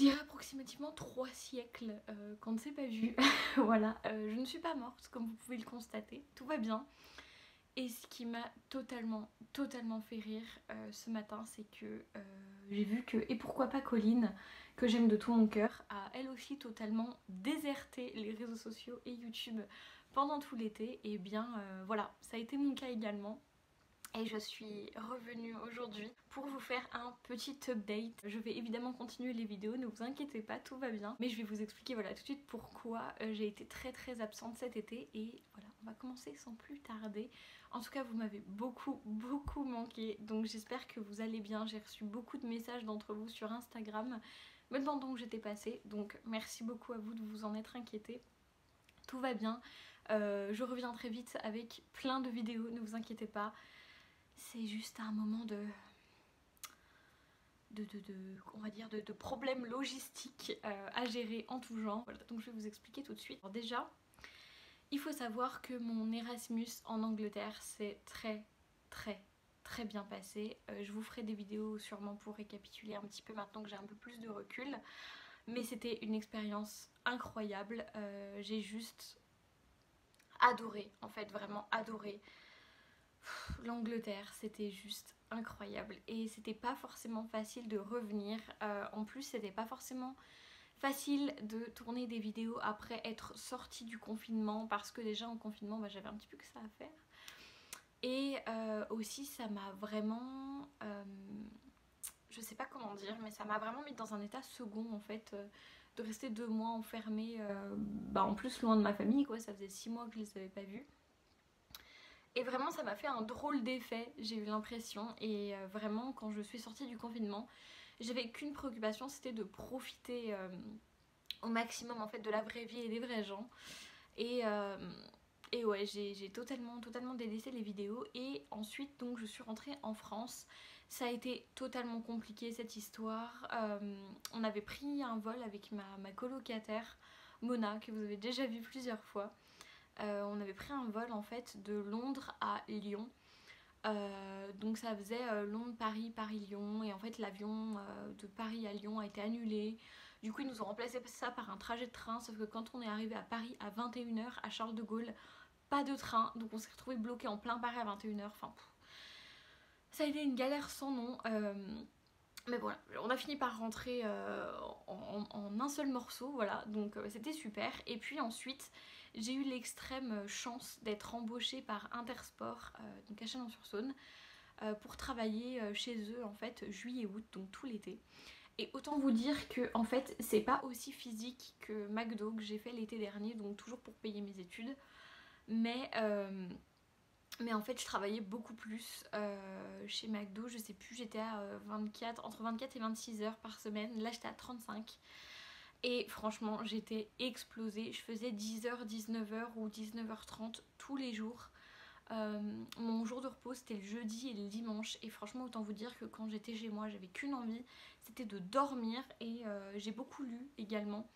dirais approximativement 3 siècles qu'on ne s'est pas vu. Voilà, je ne suis pas morte comme vous pouvez le constater, tout va bien. Et ce qui m'a totalement fait rire ce matin, c'est que j'ai vu que, et pourquoi pas Colline, que j'aime de tout mon cœur, a elle aussi totalement déserté les réseaux sociaux et YouTube pendant tout l'été. Et bien voilà, ça a été mon cas également. Et je suis revenue aujourd'hui pour vous faire un petit update. Je vais évidemment continuer les vidéos, ne vous inquiétez pas, tout va bien. Mais je vais vous expliquer voilà tout de suite pourquoi j'ai été très absente cet été. Et voilà, on va commencer sans plus tarder. En tout cas, vous m'avez beaucoup manqué. Donc j'espère que vous allez bien. J'ai reçu beaucoup de messages d'entre vous sur Instagram me demandant où j'étais passée. Donc merci beaucoup à vous de vous en être inquiétés. Tout va bien. Je reviens très vite avec plein de vidéos, ne vous inquiétez pas. C'est juste un moment on va dire de problèmes logistiques à gérer en tout genre. Voilà, donc je vais vous expliquer tout de suite. Alors déjà, il faut savoir que mon Erasmus en Angleterre s'est très bien passé. Je vous ferai des vidéos sûrement pour récapituler un petit peu maintenant que j'ai un peu plus de recul. Mais c'était une expérience incroyable. J'ai juste adoré, en fait, vraiment adoré. L'Angleterre, c'était juste incroyable et c'était pas forcément facile de revenir. En plus, c'était pas forcément facile de tourner des vidéos après être sortie du confinement parce que déjà en confinement, j'avais un petit peu que ça à faire. Et aussi, ça m'a vraiment, je sais pas comment dire, mais ça m'a vraiment mis dans un état second en fait. De rester 2 mois enfermée, en plus loin de ma famille quoi, ça faisait 6 mois que je les avais pas vus. Et vraiment ça m'a fait un drôle d'effet, j'ai eu l'impression. Et vraiment quand je suis sortie du confinement, j'avais qu'une préoccupation, c'était de profiter au maximum en fait de la vraie vie et des vrais gens. Et, euh, et ouais, j'ai totalement délaissé les vidéos. Et ensuite donc je suis rentrée en France. Ça a été totalement compliqué cette histoire. On avait pris un vol avec ma colocataire Mona, que vous avez déjà vu plusieurs fois. On avait pris un vol en fait de Londres à Lyon. Donc ça faisait Londres-Paris, Paris-Lyon. Et en fait l'avion de Paris à Lyon a été annulé. Du coup ils nous ont remplacé ça par un trajet de train. Sauf que quand on est arrivé à Paris à 21h à Charles de Gaulle, pas de train. Donc on s'est retrouvé bloqué en plein Paris à 21h. Enfin, ça a été une galère sans nom. Mais voilà, on a fini par rentrer en un seul morceau, voilà, donc c'était super. Et puis ensuite, j'ai eu l'extrême chance d'être embauchée par Intersport, donc à Chalon-sur-Saône, pour travailler chez eux en fait juillet-août, donc tout l'été. Et autant vous dire que en fait, c'est pas aussi physique que McDo que j'ai fait l'été dernier, donc toujours pour payer mes études. Mais mais en fait je travaillais beaucoup plus chez McDo, je sais plus, j'étais à entre 24 et 26 heures par semaine, là j'étais à 35. Et franchement j'étais explosée, je faisais 10h, 19h ou 19h30 tous les jours. Mon jour de repos c'était le jeudi et le dimanche. Et franchement autant vous dire que quand j'étais chez moi j'avais qu'une envie, c'était de dormir. Et j'ai beaucoup lu également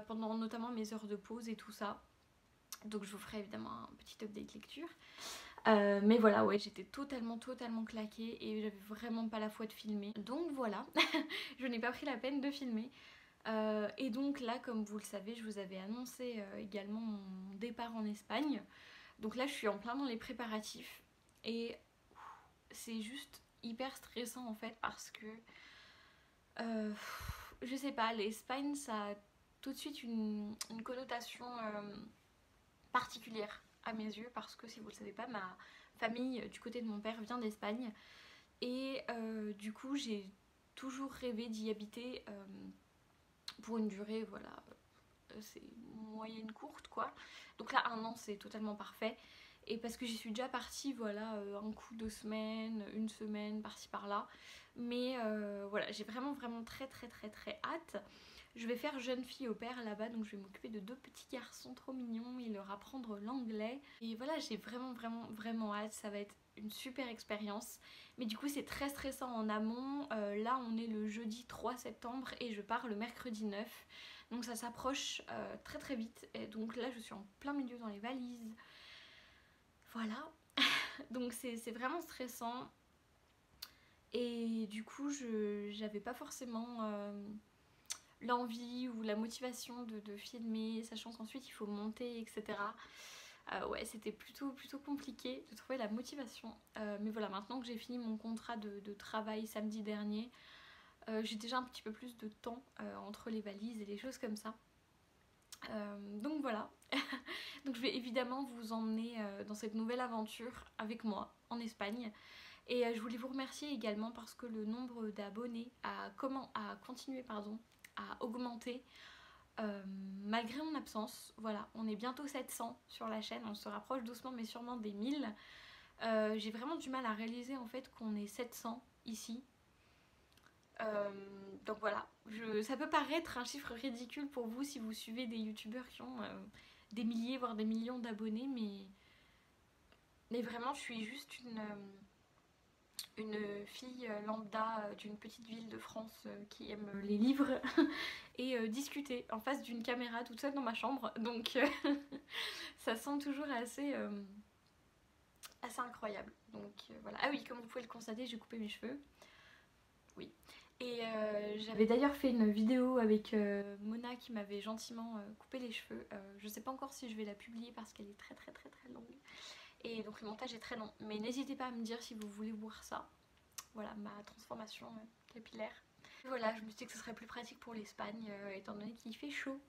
pendant notamment mes heures de pause et tout ça. Donc je vous ferai évidemment un petit update lecture. Mais voilà, ouais, j'étais totalement claquée et j'avais vraiment pas la foi de filmer. Donc voilà, je n'ai pas pris la peine de filmer. Et donc là, comme vous le savez, je vous avais annoncé également mon départ en Espagne. Donc là, je suis en plein dans les préparatifs. Et c'est juste hyper stressant en fait parce que... je sais pas, l'Espagne, ça a tout de suite une connotation particulière à mes yeux parce que si vous le savez pas, ma famille du côté de mon père vient d'Espagne. Et du coup j'ai toujours rêvé d'y habiter pour une durée, voilà, c'est moyenne courte quoi. Donc là 1 an c'est totalement parfait. Et parce que j'y suis déjà partie, voilà, un coup 2 semaines, une semaine, par-ci par-là. Mais voilà, j'ai vraiment très hâte. Je vais faire jeune fille au père là-bas, donc je vais m'occuper de 2 petits garçons trop mignons et leur apprendre l'anglais. Et voilà, j'ai vraiment hâte, ça va être une super expérience. Mais du coup c'est très stressant en amont. Là on est le jeudi 3 septembre et je pars le mercredi 9. Donc ça s'approche très vite. Et donc là je suis en plein milieu dans les valises. Voilà. Donc c'est vraiment stressant. Et du coup j'avais pas forcément l'envie ou la motivation de filmer, sachant qu'ensuite il faut monter, etc. Ouais, c'était plutôt compliqué de trouver la motivation. Mais voilà, maintenant que j'ai fini mon contrat de travail samedi dernier, j'ai déjà un petit peu plus de temps entre les valises et les choses comme ça. Donc voilà. Donc je vais évidemment vous emmener dans cette nouvelle aventure avec moi en Espagne. Et je voulais vous remercier également parce que le nombre d'abonnés a continué à augmenter malgré mon absence. Voilà, on est bientôt 700 sur la chaîne, on se rapproche doucement mais sûrement des 1000. J'ai vraiment du mal à réaliser en fait qu'on est 700 ici. Donc voilà, ça peut paraître un chiffre ridicule pour vous si vous suivez des youtubeurs qui ont des milliers voire des millions d'abonnés, mais vraiment je suis juste une fille lambda d'une petite ville de France qui aime les livres et discuter en face d'une caméra toute seule dans ma chambre, donc ça semble toujours assez incroyable. Donc voilà. Ah oui, comme vous pouvez le constater, j'ai coupé mes cheveux. Oui. Et j'avais d'ailleurs fait une vidéo avec Mona qui m'avait gentiment coupé les cheveux. Je sais pas encore si je vais la publier parce qu'elle est très longue. Et donc le montage est très long. Mais n'hésitez pas à me dire si vous voulez voir ça. Voilà, ma transformation capillaire. Voilà, je me suis dit que ce serait plus pratique pour l'Espagne étant donné qu'il fait chaud.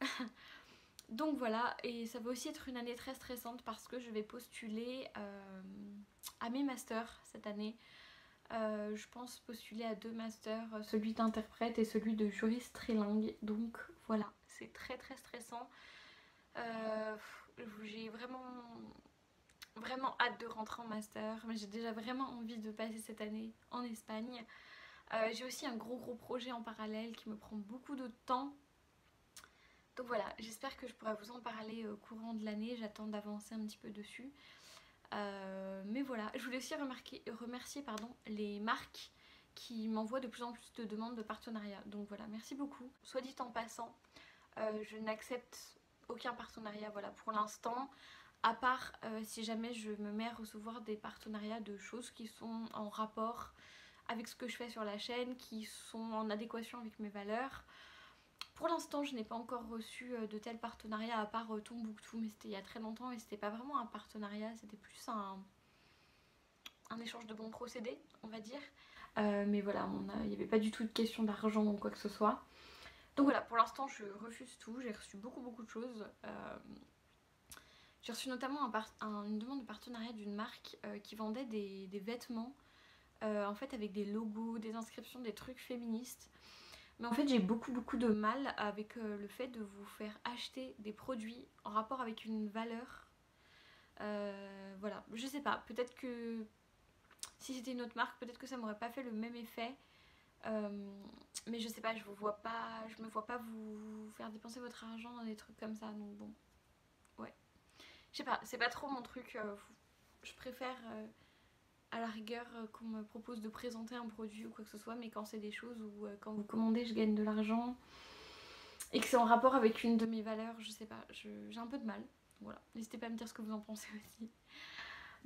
Donc voilà, et ça va aussi être une année très stressante parce que je vais postuler à mes masters cette année. Je pense postuler à 2 masters, celui d'interprète et celui de juriste trilingue. Donc voilà, c'est très stressant. J'ai vraiment hâte de rentrer en master, mais j'ai déjà vraiment envie de passer cette année en Espagne. J'ai aussi un gros projet en parallèle qui me prend beaucoup de temps. Donc voilà, j'espère que je pourrai vous en parler au courant de l'année, j'attends d'avancer un petit peu dessus. Mais voilà, je voulais aussi remercier les marques qui m'envoient de plus en plus de demandes de partenariat. Donc voilà, merci beaucoup. Soit dit en passant, je n'accepte aucun partenariat voilà, pour l'instant, à part si jamais je me mets à recevoir des partenariats de choses qui sont en rapport avec ce que je fais sur la chaîne, qui sont en adéquation avec mes valeurs. Pour l'instant, je n'ai pas encore reçu de tel partenariat à part Tombouctou, mais c'était il y a très longtemps et c'était pas vraiment un partenariat, c'était plus un échange de bons procédés, on va dire. Mais voilà, il n'y avait pas du tout de question d'argent ou quoi que ce soit. Donc voilà, pour l'instant, je refuse tout. J'ai reçu beaucoup de choses. J'ai reçu notamment une demande de partenariat d'une marque qui vendait des vêtements en fait avec des logos, des inscriptions, des trucs féministes. Mais en fait j'ai beaucoup de mal avec le fait de vous faire acheter des produits en rapport avec une valeur. Voilà, je sais pas, peut-être que si c'était une autre marque, peut-être que ça m'aurait pas fait le même effet. Mais je sais pas, je me vois pas vous faire dépenser votre argent dans des trucs comme ça, donc bon. Ouais. Je sais pas, c'est pas trop mon truc. Je préfère à la rigueur qu'on me propose de présenter un produit ou quoi que ce soit, mais quand c'est des choses où quand vous commandez je gagne de l'argent et que c'est en rapport avec une de mes valeurs, je sais pas, j'ai un peu de mal. Voilà, n'hésitez pas à me dire ce que vous en pensez aussi.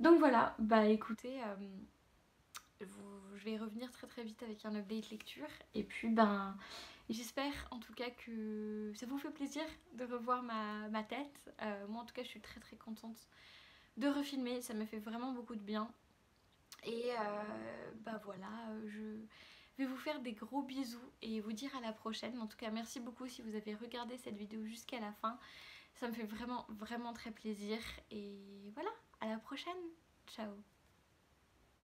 Donc voilà, bah écoutez, je vais revenir très vite avec un update lecture et puis ben j'espère en tout cas que ça vous fait plaisir de revoir ma tête. Moi en tout cas je suis très contente de refilmer, ça me fait vraiment beaucoup de bien. Et bah voilà, je vais vous faire des gros bisous et vous dire à la prochaine. En tout cas merci beaucoup si vous avez regardé cette vidéo jusqu'à la fin. Ça me fait vraiment très plaisir et voilà, à la prochaine. Ciao.